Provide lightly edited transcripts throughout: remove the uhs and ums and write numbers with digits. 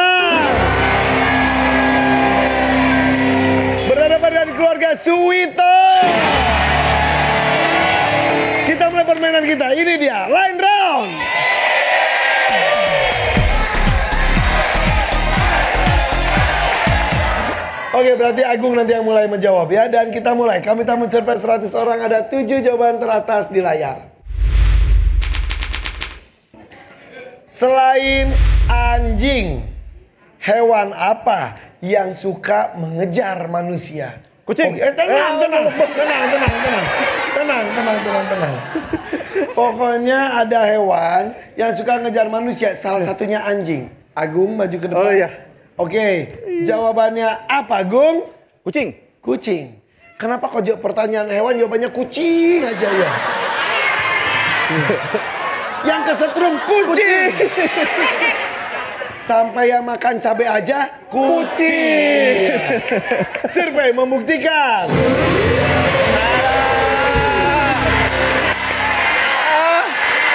benar. Berhadapan dengan keluarga Suwito. Kita mulai permainan kita. Ini dia, line round. Oke, berarti Agung nanti yang mulai menjawab ya. Dan kita mulai. Kami tak mensurvei 100 orang. Ada 7 jawaban teratas di layar. Selain anjing, hewan apa yang suka mengejar manusia? Kucing. Tenang. Pokoknya ada hewan yang suka ngejar manusia. Salah satunya anjing. Agung maju ke depan. Oh iya. Oke, jawabannya apa, Gung? Kucing. Kucing. Kenapa kok jawab pertanyaan hewan jawabannya kucing aja ya? Yang kesetrum kucing. Sampai yang makan cabai aja kucing. Survei membuktikan.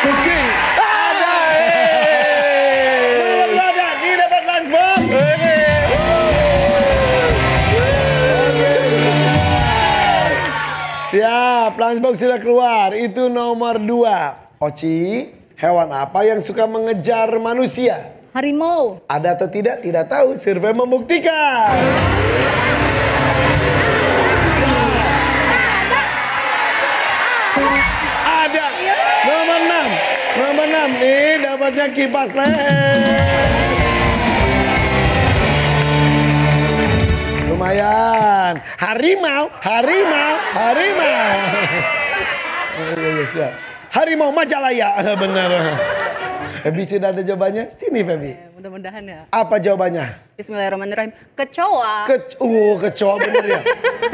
Kucing. Ada. Ada. Ini dapat lunchbox. Siap, lunchbox sudah keluar. Itu nomor 2. Oci, hewan apa yang suka mengejar manusia? Harimau. Ada atau tidak? Tidak tahu. Survei membuktikan. Ada. Nomor 6. Nomor 6 nih dapatnya kipas leher. Lumayan. Harimau. Iya, siap. Harimau Majalaya. Benar. Febi sudah ada jawabannya? Sini Febi. Mudah-mudahan ya. Apa jawabannya? Bismillahirrahmanirrahim. Kecoa. Kecoa bener ya.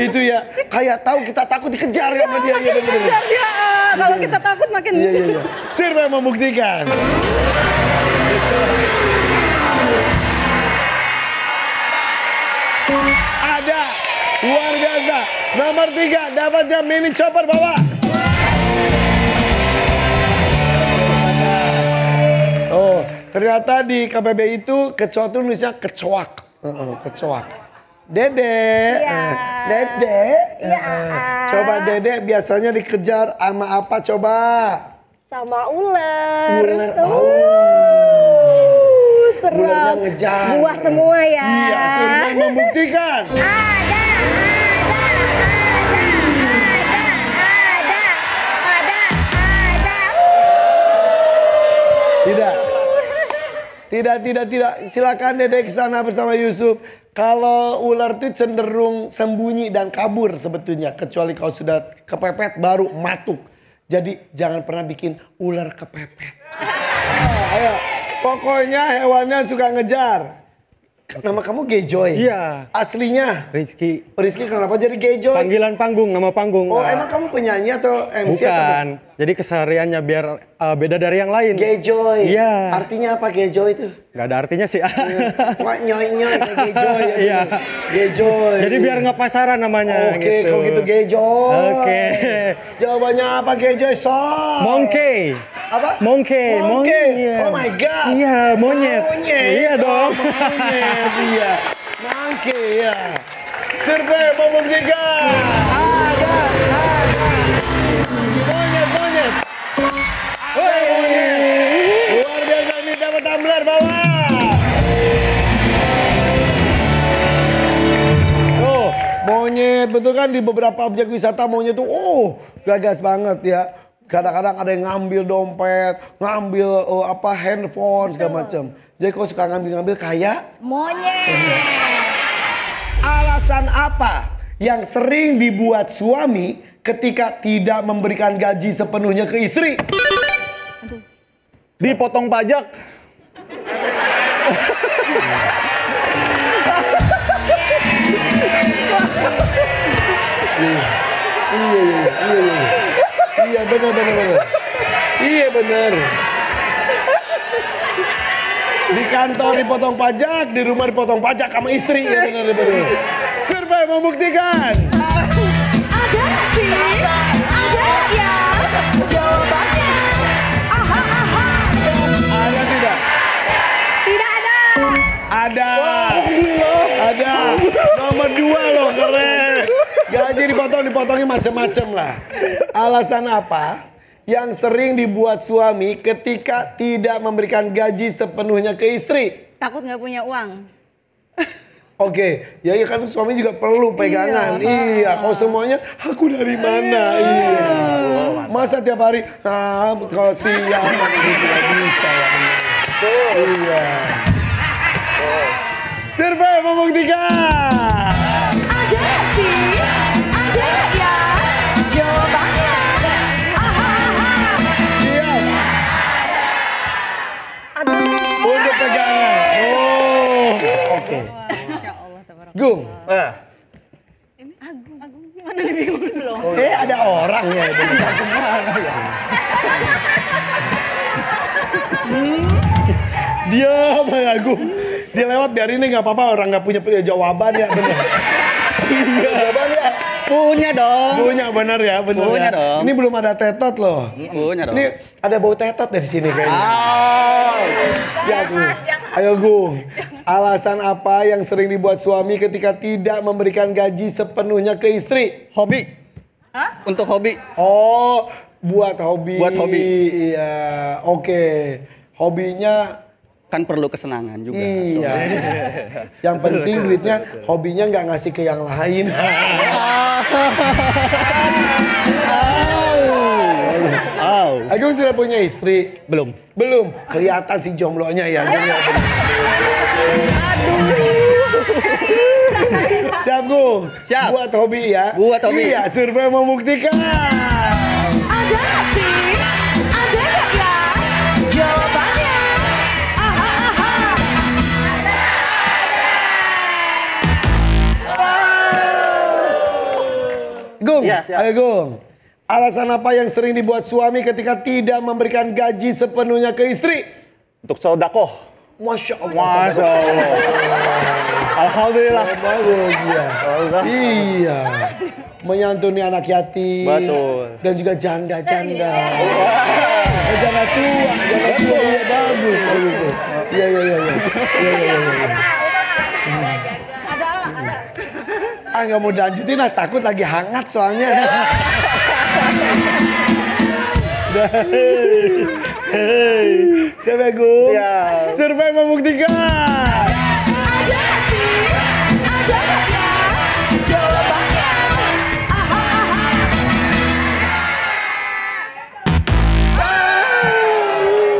Itu ya kayak tahu kita takut dikejar ya sama dia. Ya bener. Kejar dia. Kalau kita takut makin. Iya. Survei membuktikan. Ada. Luar biasa. Nomor 3 dapatnya mini chopper bawa. Oh, ternyata di KBB itu kecoa itu nulisnya kecoak. Kecoak. Dede. Iya. Dede. Iya. Coba Dede biasanya dikejar sama apa coba? Sama ular. Ular. Serem. Ularnya ngejar. Buah semua ya. Iya, survei membuktikan. Ada. Tidak. Silakan Dede ke sana bersama Yusuf. Kalau ular itu cenderung sembunyi dan kabur sebetulnya. Kecuali kalau sudah kepepet baru matuk. Jadi jangan pernah bikin ular kepepet. Ayo. Pokoknya hewannya suka ngejar. Nama kamu Gejoy? Iya. Aslinya? Rizky. Rizky kenapa jadi Gejoy? Panggilan panggung, nama panggung. Oh emang kamu penyanyi atau MC? Bukan. Jadi kesehariannya biar beda dari yang lain. Gejoy. Iya. Artinya apa Gejoy itu? Gak ada artinya sih. Wah nyoy-nyoy kayak Gejoy. Ya, iya. Gejoy. Jadi biar nggak pasaran namanya. Oke, gitu. kalau gitu Gejoy. Oke. Jawabannya apa Gejoy? Monkey. Apa? Monkey. Monkey. Oh my god. Iya, monyet. Iya dong. Monyet, iya. Monkey, ya. Survei membuktikan. Ada. Monyet. Monyet. Luar biasa ini dapat tumbler bawah. Oh, monyet. Betul kan di beberapa objek wisata monyet tuh gagas banget ya. Kadang-kadang ada yang ngambil dompet, ngambil handphone segala macam. Jadi kalau suka ngambil kayak monyet. Alasan apa yang sering dibuat suami ketika tidak memberikan gaji sepenuhnya ke istri? Dipotong pajak. Iya benar. Iya benar. Di kantor dipotong pajak, di rumah dipotong pajak sama istri. Ya benar. Survei membuktikan. Ada sih. Ada ya. Jawabannya. Aha. Ada tidak? Tidak ada. Ada. Ada. Nomor 2 loh, keren. Gaji dipotongin macam-macam lah. Alasan apa yang sering dibuat suami ketika tidak memberikan gaji sepenuhnya ke istri? Takut nggak punya uang. Oke, ya kan suami juga perlu pegangan. Iya, kalau semuanya aku dari mana? Iya. Masa tiap hari, kalau siang gitu nggak bisa ya. Iya. Survei membuktikan. Ada nggak sih? Ada nggak ya? Jawabannya. Siap. Untuk pegangan. Oh, oke. Masya Allah, tabarak. Gung. Ini Agung gimana nih bingung belum? Ada orang ya. Dia sama Agung. Dia lewat biarin ini nggak apa-apa, orang nggak punya jawaban ya bener. Jawabannya Punya dong. punya bener ya bener. Punya ya. dong. Ini belum ada tetot loh. Punya dong. Ini ada bau tetot dari sini kayaknya. Siap nih. Ayo Gung. Alasan apa yang sering dibuat suami ketika tidak memberikan gaji sepenuhnya ke istri? Hobi. Untuk hobi. Oh, buat hobi. Buat hobi. Iya, oke. Hobinya Kan perlu kesenangan juga. iya. Yang penting duitnya hobinya nggak ngasih ke yang lain. Au. Agung sudah punya istri? Belum. Belum. Kelihatan si jomblonya ya. Siap Gung? Siap. Buat hobi ya? Buat hobi. Iya, survei membuktikan. Ada nggak sih? Ada nggak ya? Jawabannya. Gung, Iya, siap. ayo Gung. Alasan apa yang sering dibuat suami ketika tidak memberikan gaji sepenuhnya ke istri? Untuk sodakoh. Masya Allah. Masya Allah. Alhamdulillah. Bagus ya. Allah. Iya. Menyantuni anak yatim. Betul. Dan juga janda-janda. Janda tua. Janda tua. Iya bagus. Bagus. Iya, iya, iya. Iya, iya, iya. Nggak mau dilanjutin lah. Takut lagi hangat soalnya. Hei. Siap ya Gung? Siap. Survei membuktikan. Ada nggak sih? Ada nggak ya? Jawabannya.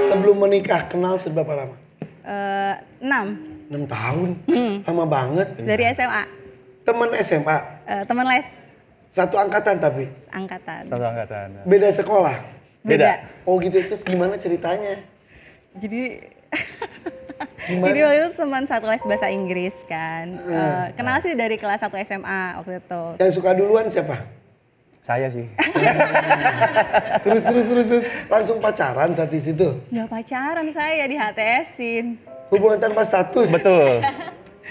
Sebelum menikah kenal sudah berapa lama? 6 6 tahun? Lama banget. dari SMA. Teman SMA? Teman les Satu angkatan tapi? angkatan. Satu angkatan. Beda sekolah? Beda. Oh gitu, terus gimana ceritanya? Jadi Gimana? Jadi waktu itu teman satu les bahasa Inggris kan. Kenal sih dari kelas 1 SMA waktu itu. Yang suka duluan siapa? Saya sih. Terus langsung pacaran saat di situ? Nggak pacaran saya, di HTS-in. Hubungan tanpa status? Betul.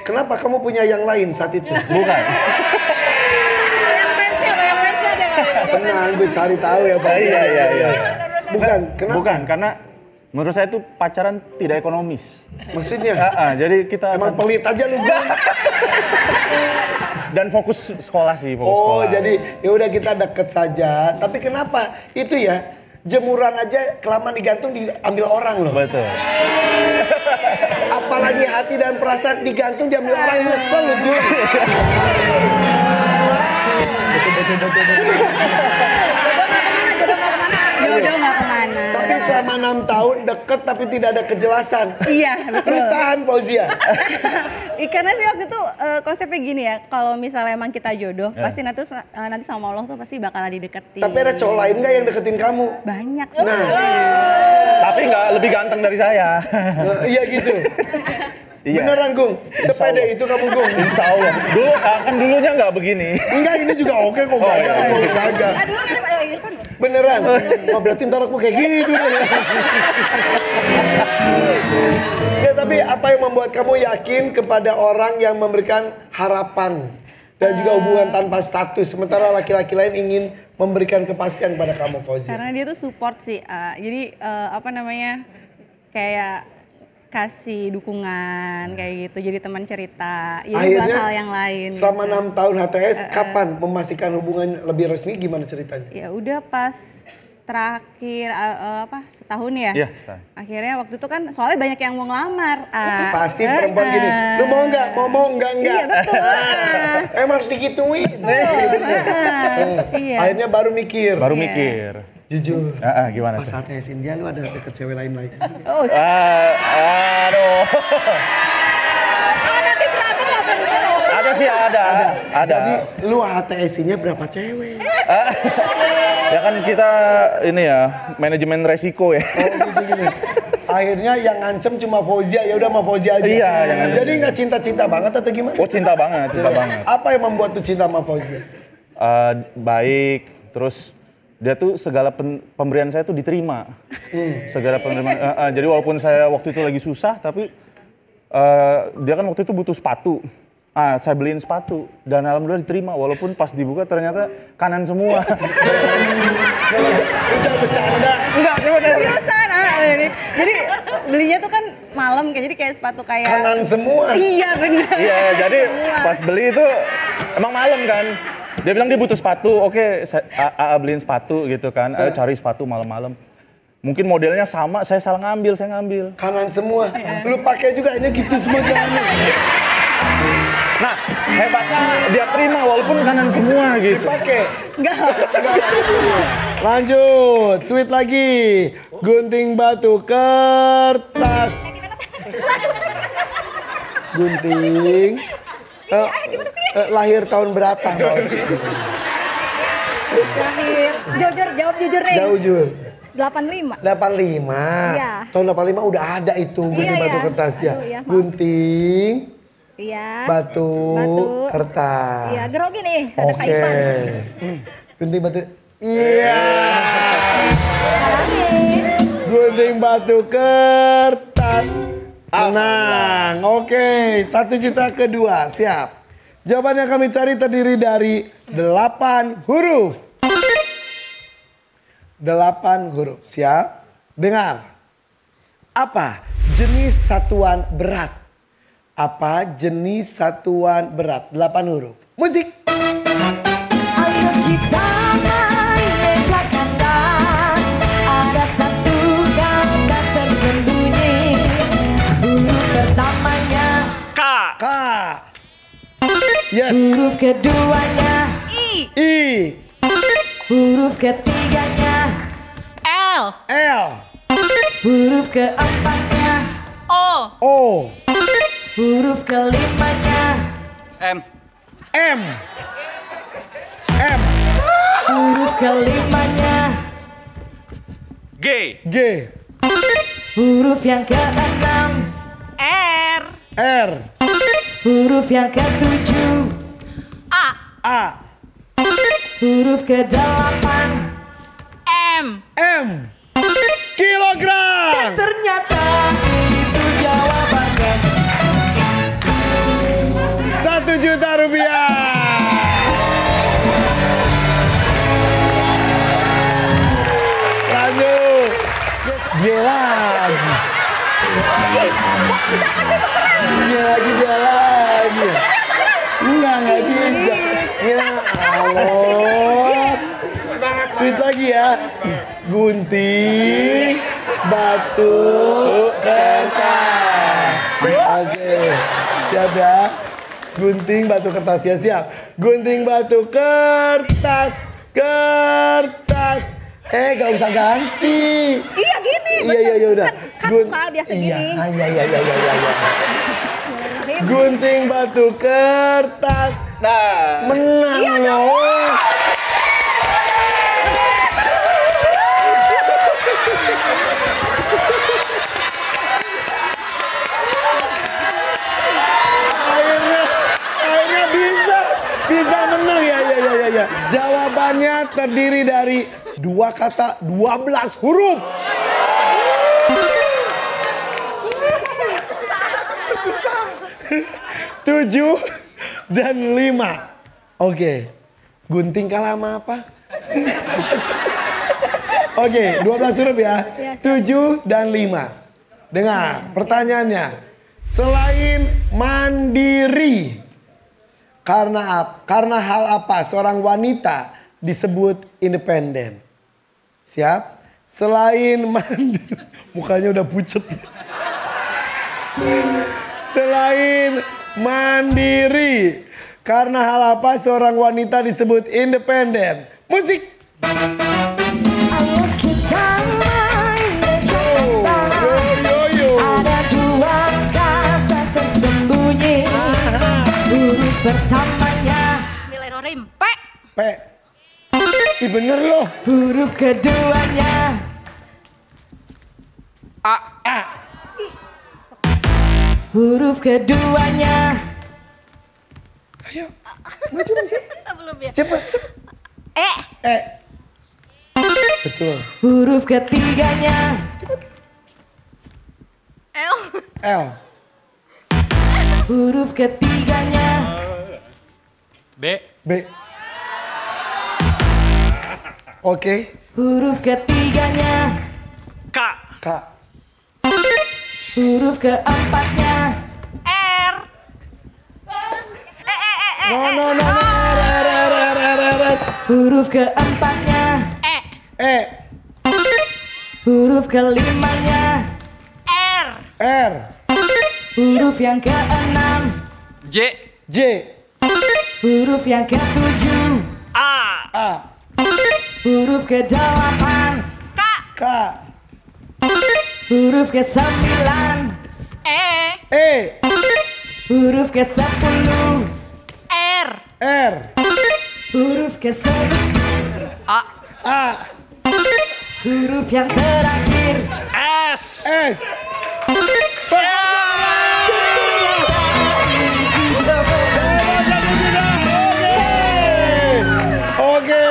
Kenapa kamu punya yang lain saat itu? Bukan. Yang fansnya ada. Tenang, gue cari tahu ya Pak. Iya. Bukan, kenapa? Bukan, karena menurut saya itu pacaran tidak ekonomis. Maksudnya? Jadi kita Emang pelit aja lu Gung. dan fokus sekolah sih, fokus Oh, sekolah. jadi ya udah kita deket saja. Tapi kenapa? Itu ya, jemuran aja kelamaan digantung diambil orang loh. Betul. Apalagi hati dan perasaan digantung diambil orang, nyesel lu Gung. Jodoh nggak kemana. Tapi selama 6 tahun deket tapi tidak ada kejelasan. Iya, betul. Bertahan Fauzia. Karena sih waktu itu konsepnya gini ya, kalau misalnya emang kita jodoh, pasti nanti sama Allah tuh pasti bakalan dideketin. Tapi ada cowok lain nggak yang deketin kamu? Banyak sih. Nah, Tapi nggak lebih ganteng dari saya. iya gitu. Iya. Beneran Gung, sepede Allah. itu kamu Gung. Insya Allah. Dulu kan dulunya nggak begini. Enggak, ini juga oke kok, gak ada, iya. kagak. Dulu mirip Irfan loh. Beneran? Oh, berarti ntar aku kayak gitu. Ya tapi apa yang membuat kamu yakin kepada orang yang memberikan harapan dan juga hubungan tanpa status, sementara laki-laki lain ingin memberikan kepastian pada kamu Fauzia? Karena dia tuh support sih. Jadi apa namanya, kayak kasih dukungan kayak gitu, jadi teman cerita. Jadi buat hal yang lain. Selama gitu. 6 tahun HTS, kapan memastikan hubungan lebih resmi, gimana ceritanya? Ya udah pas terakhir setahun ya. Iya, setahun. Akhirnya waktu itu kan soalnya banyak yang mau ngelamar. Pasti perempuan gini, lu mau nggak? Mau enggak? Iya betul. Emang harus digituin. Iya. Akhirnya baru mikir. Baru mikir. Jujur. Gimana Pas tuh? HTS-in dia lu ada deket cewek lain lagi. Oh, Aduh. nanti berantem lah baru tahu. Ada sih, ada. Jadi lu HTS-nya berapa cewek? Ya kan kita ini ya, manajemen resiko ya. Oh gini. Akhirnya yang ngancem cuma Fauzia, ya udah sama Fauzia aja. Iya, yang ngancem. Jadi nggak cinta-cinta banget atau gimana? Oh cinta banget. Apa yang membuat tuh cinta sama Fauzia? Baik, terus dia tuh segala pemberian saya tuh diterima. Segala pemberian, jadi walaupun saya waktu itu lagi susah, tapi dia kan waktu itu butuh sepatu. Saya beliin sepatu dan alhamdulillah diterima, walaupun pas dibuka ternyata kanan semua. Lu jangan bercanda. Enggak, coba deh. Seriusan, jadi belinya tuh kan malam, jadi kayak sepatu kayak. Kanan semua. Iya benar. Iya, jadi pas beli itu emang malam kan. Dia bilang dia butuh sepatu, oke, saya beliin sepatu gitu kan. Ayo cari sepatu malam-malam. Mungkin modelnya sama, saya salah ngambil, saya ngambil. Kanan semua. Lu pakai juga ini gitu semua jalannya. Nah, hebatnya dia terima walaupun kanan semua gitu. Dipakai. Enggak. Lanjut, sweet lagi. Gunting batu kertas. Gunting. Lahir tahun berapa? Lahir, jujur, jawab jujur nih. Jujur. 85. 85. Iya. Tahun 85 udah ada itu gunting Iya, batu iya. kertas ya. Aduh, iya, maaf. Gunting Iya. batu kertas. Iya, grogi nih, ada Oke. kaitan. Gunting batu. Iya. Gunting batu kertas. Menang. Oke, 1 juta kedua. Siap. Jawaban yang kami cari terdiri dari 8 huruf. 8 huruf. Siap? Dengar. Apa jenis satuan berat? Apa jenis satuan berat? 8 huruf. Musik. Ayo kita main Jakarta. Ada satu kata tersembunyi. Huruf pertamanya K. K. Yes. huruf keduanya I. huruf ketiganya L. huruf keempatnya O. huruf kelimanya M. M. M. huruf kelimanya G. G. huruf yang keenam R. huruf yang ketujuh A. huruf kedelapan M. Kilogram. ternyata itu jawabannya 1 juta rupiah. Lanjut. Dia lagi. Dia lagi. Enggak bisa. Ya Allah. Sweet lagi ya. Gunting batu kertas. Oke. Siap ya. Gunting batu kertas ya, siap. Gunting batu kertas. Gak usah ganti. iya gini Iya udah. kan muka biasa Iya. gini Gunting batu kertas. Nah. Menang loh. Akhirnya bisa menang ya. Jawabannya terdiri dari 2 kata 12 huruf. Tujuh dan 5. Oke. Gunting kalah sama apa? Oke, 12 huruf ya. 7 dan 5. Dengar pertanyaannya. Selain mandiri, karena hal apa seorang wanita disebut independen? Siap? Selain mandiri, mukanya udah pucet. Selain mandiri, karena hal apa seorang wanita disebut independen? Musik. Ayo kita main Jakarta. Yo. Ada dua kata tersembunyi. Huruf pertamanya Bismillahirrahmanirrahim. P. Ih bener loh. huruf keduanya A. huruf keduanya Ayo. Maju. Belum ya. Cepet. E. Betul. huruf ketiganya L. L. huruf ketiganya B. Oke. huruf ketiganya K. K. huruf keempatnya R. No. R. huruf keempatnya E. huruf kelimanya R. huruf yang keenam J. J. huruf yang ketujuh A. huruf kedelapan K. huruf ke-9 E. huruf ke-10 R. huruf ke-11 A. huruf yang terakhir S. S. Oke.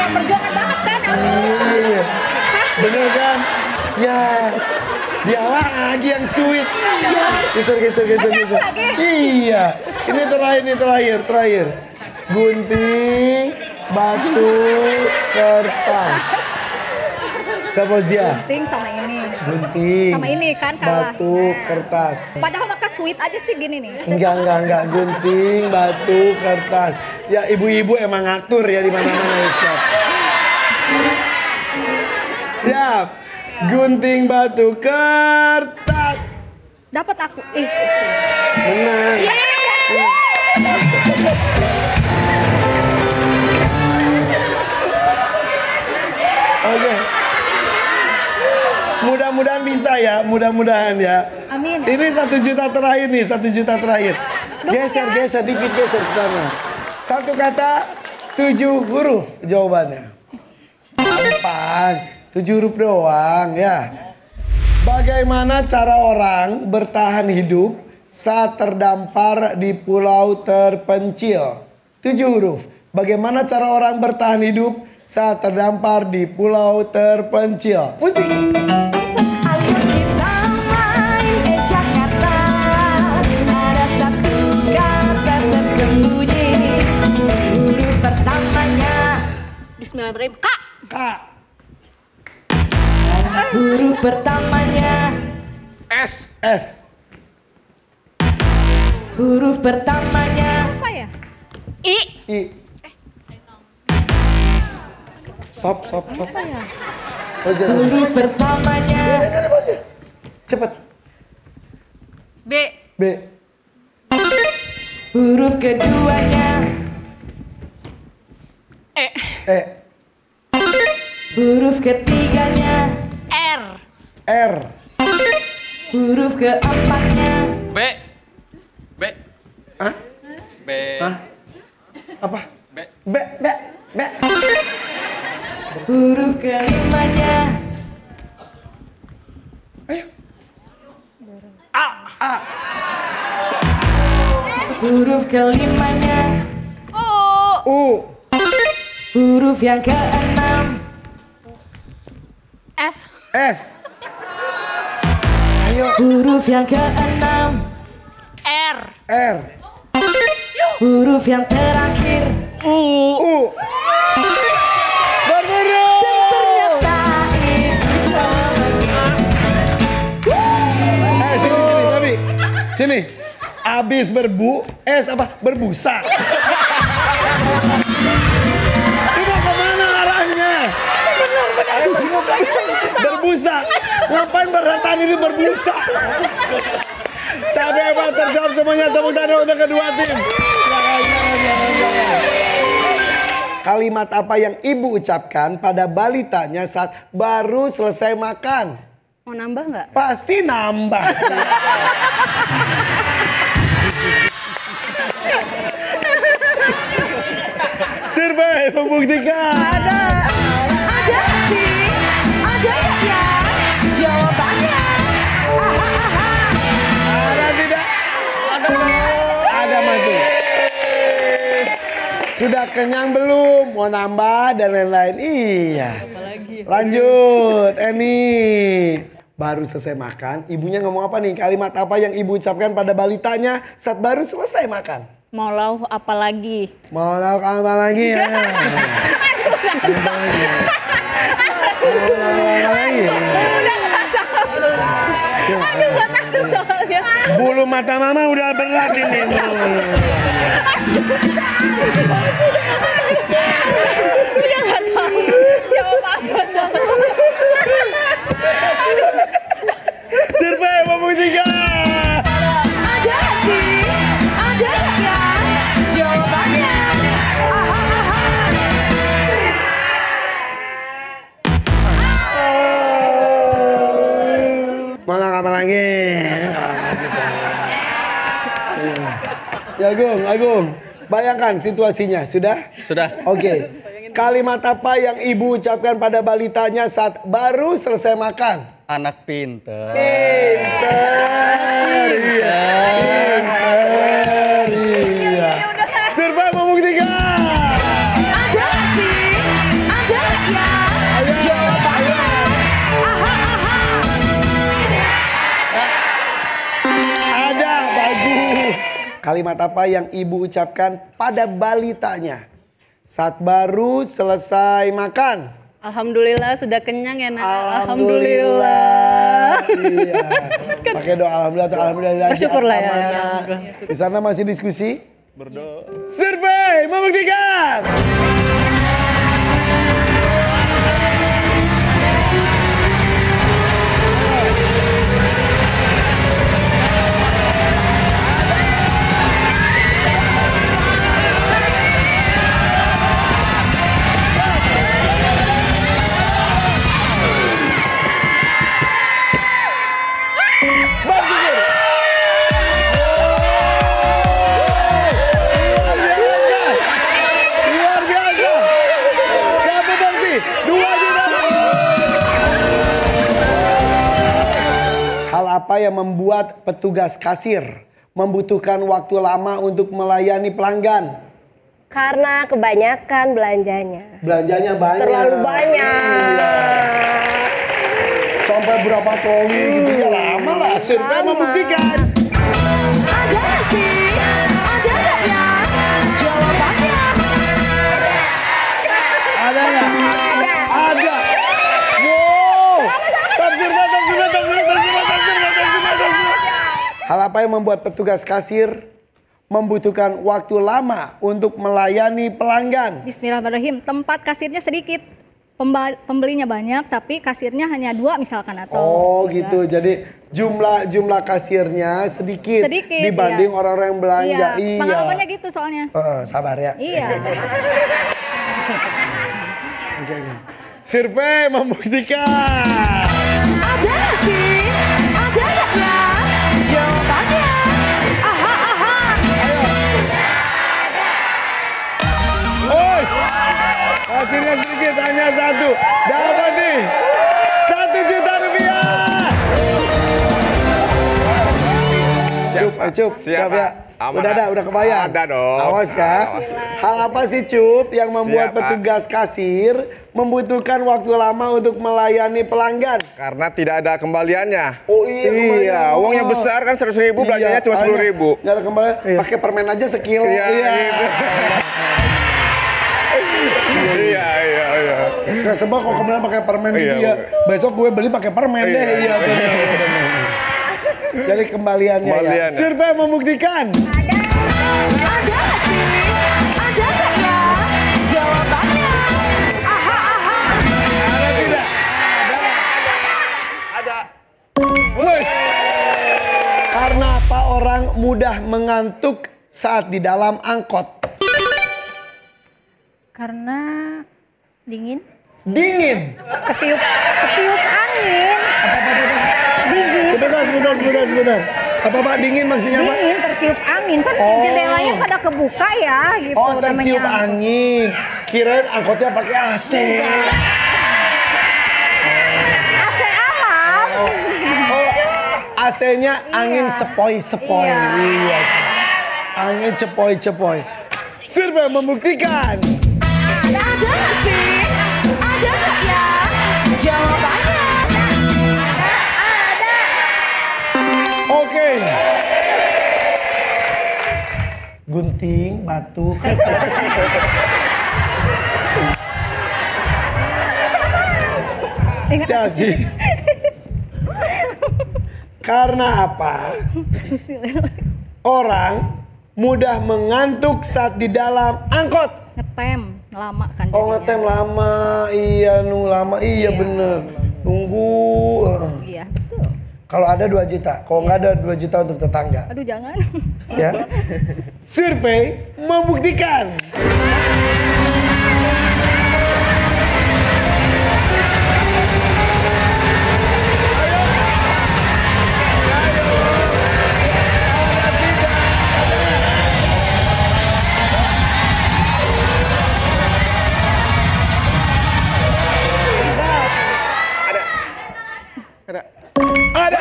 Perjuangan banget kan aku. Iya. Bener kan? Ya. Dia lagi yang sweet. Geser. lagi? Iya. Ini terakhir. Gunting, batu, kertas. Siapa Zia? Gunting sama ini. Gunting. Sama ini kan kalah. Batu, kertas. Padahal maka sweet aja sih gini nih. Enggak. Gunting, batu, kertas. Ya ibu-ibu emang ngatur ya di mana-mana ya, siap. Siap. Gunting, batu, kertas. Dapat aku. Ih. Menang. Oke. Mudah-mudahan bisa ya, mudah-mudahan ya. Amin. Ini 1 juta terakhir nih, 1 juta terakhir. Geser dikit ke sana. Satu kata, 7 huruf jawabannya. Gampang, 7 huruf doang ya. Bagaimana cara orang bertahan hidup saat terdampar di pulau terpencil? 7 huruf. Bagaimana cara orang bertahan hidup saat terdampar di pulau terpencil? Musik. Ayo kita main Jakarta. Ada satu kata tersembunyi. Huruf pertamanya Bismillahirrahmanirrahim. K. huruf pertamanya S. huruf pertamanya Apa ya? I. Stop. Apa ya? Pauser. huruf pertamanya Pauser. Cepet. B. B. huruf keduanya E. huruf ketiganya R. huruf keempatnya B. Hah? B. Hah? Apa? B. B. huruf kelimanya Ayo. huruf kelimanya U. huruf yang keenam S. S. Ayo. huruf yang keenam R. R. Huruf yang terakhir U. Berburu. ternyata itu jawabannya. Sini, Babi. Sini. Abis berbu, apa? Berbusa. Ini mau kemana arahnya? Berbusa. Ngapain berhenti ini berbusa? Tapi hebat terjawab semuanya. Tepuk tangan untuk kedua tim. Jangan. Kalimat apa yang ibu ucapkan pada balitanya saat baru selesai makan? Mau nambah nggak? Pasti nambah. Survei membuktikan. Ada sih, ada ya jawabannya. Ada tidak? Ada masuk. Sudah kenyang belum? Mau nambah dan lain-lain? Iya. Lanjut, Eni. Baru selesai makan, ibunya ngomong apa nih? Kalimat apa yang ibu ucapkan pada balitanya saat baru selesai makan? Mau lauk apa lagi? Mau lauk apa lagi ya? Mau lauk apa lagi? Bulu mata mama udah berat ini. Udah nggak tahu jawab apa soalnya. Survei membuktikan. Ada sih, ada ya jawabannya. Mau lauk apa lagi? Ya Agung. Bayangkan situasinya, sudah? Sudah. Oke. Kalimat apa yang ibu ucapkan pada balitanya saat baru selesai makan? Anak pinter. Pinter. Iya. Survei membuktikan. Ada sih, ada ya jawabannya. Ada, bagus. Kalimat apa yang ibu ucapkan pada balitanya saat baru selesai makan? Alhamdulillah sudah kenyang ya nak. Alhamdulillah. Iya. Pakai doa alhamdulillah atau alhamdulillah. Bersyukurlah ya, Amanah. alhamdulillah. Di sana masih diskusi? Berdoa. Survei membuktikan. Luar biasa. Satu bersih, 2 juta. Hal apa yang membuat petugas kasir membutuhkan waktu lama untuk melayani pelanggan? Karena kebanyakan belanjanya. Belanjanya banyak. Terlalu banyak. Iya. Sampai berapa troli gitu ya lama lah. Survei membuktikan. Ada sih, ada ya jawabannya. Ada nggak? Ada. Wow. Tafsir. Hal apa yang membuat petugas kasir membutuhkan waktu lama untuk melayani pelanggan? Bismillahirrahmanirrahim. Tempat kasirnya sedikit. Pembelinya banyak tapi kasirnya hanya 2 misalkan atau Oh 3. gitu. Jadi jumlah kasirnya sedikit, Sedikit, dibanding iya. orang-orang yang belanja. Iya. Pengalamannya gitu soalnya. Sabar ya. Iya. Oke. Survei membuktikan. Ada sih, ada ya jawabannya. Oi. Hasilnya sedikit, hanya 1. Dapat nih 1 juta rupiah. Cup. Siap ya. Aman. Udah kebayang? Ada dong. Awas ya. Hal apa sih Cup yang membuat Siap, Pak. petugas kasir membutuhkan waktu lama untuk melayani pelanggan? Karena tidak ada kembaliannya. Oh iya, kembalian. Iya, uangnya besar kan 100.000, belanjanya cuma 10.000. Nggak ada kembalian, pakai permen aja sekilo. Iya, gitu. Iya. Suka sebel kok kembalian pakai permen gitu Iya, ya. Besok gue beli pakai permen deh. Iya, bener. Jadi kembaliannya ya. Kembaliannya. Survei membuktikan. Ada nggak sih? Ada nggak ya? Jawabannya. Aha. Ada tidak? Ada. Wes. Karena apa orang mudah mengantuk saat di dalam angkot? Karena dingin. Dingin. Ketiup angin. Sebentar. Apa Pak dingin maksudnya Pak? Dingin tertiup angin kan Oh. jendelanya pada kebuka ya gitu. Oh tertiup namanya. angin. Kirain angkotnya pakai AC. AC alam. Oh, AC-nya angin sepoi-sepoi. Iya. Angin sepoi-sepoi. Survei membuktikan. Ada nggak sih? Ada nggak ya? Jawabannya. Oke. Gunting, batu, kaca. Siap, Ci. Karena apa? Orang mudah mengantuk saat di dalam angkot. Ngetem lama kan Oh jadinya. ngetem lama, iya nunggu lama, iya bener. Nunggu. Iya betul. Kalau ada 2 juta, kalau nggak ada 2 juta untuk tetangga. Aduh jangan. Ya. Survei membuktikan. Ada.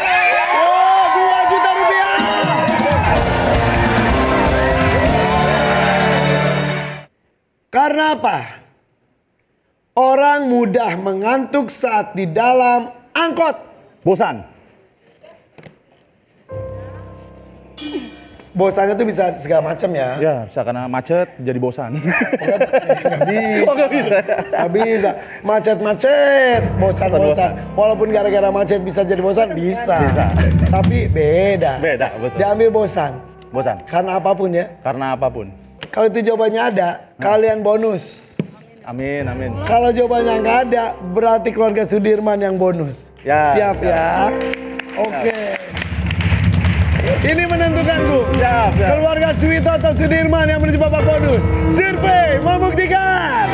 Oh, 2 juta rupiah. Karena apa? Orang mudah mengantuk saat di dalam angkot. Bosan. Bosannya tuh bisa segala macam ya. Ya, bisa karena macet jadi bosan. Nggak bisa. Oh, nggak bisa. Nggak bisa. Macet-macet, bosan-bosan. Walaupun gara-gara macet bisa jadi bosan, bisa. Tapi beda. Beda, betul. Diambil bosan. Bosan. Karena apapun ya. Karena apapun. Kalau itu jawabannya ada, kalian bonus. Amin. Kalau jawabannya nggak ada, berarti keluarga Sudirman yang bonus. Ya, Siap ya. Oke. Ini menentukan Bu. Siap. Keluarga Suwito atau Sudirman yang menuju babak bonus. Survei membuktikan.